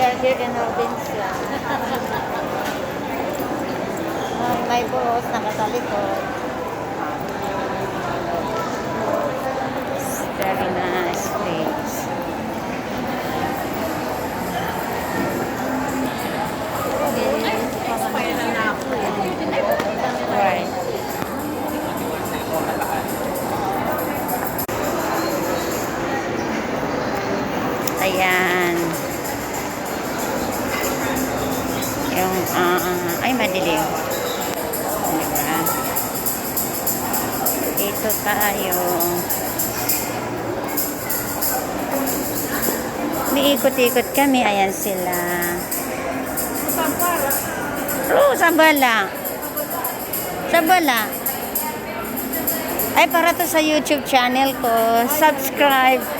Garden Robinson. May buhos nakatalikod. Very nice place. Right. Ayan. Yung, ay madilim. Diba? Dito tayo. Umiikot-ikot kami. Ayan sila. Sabala. Sabala. Ay, para to sa YouTube channel ko. Subscribe.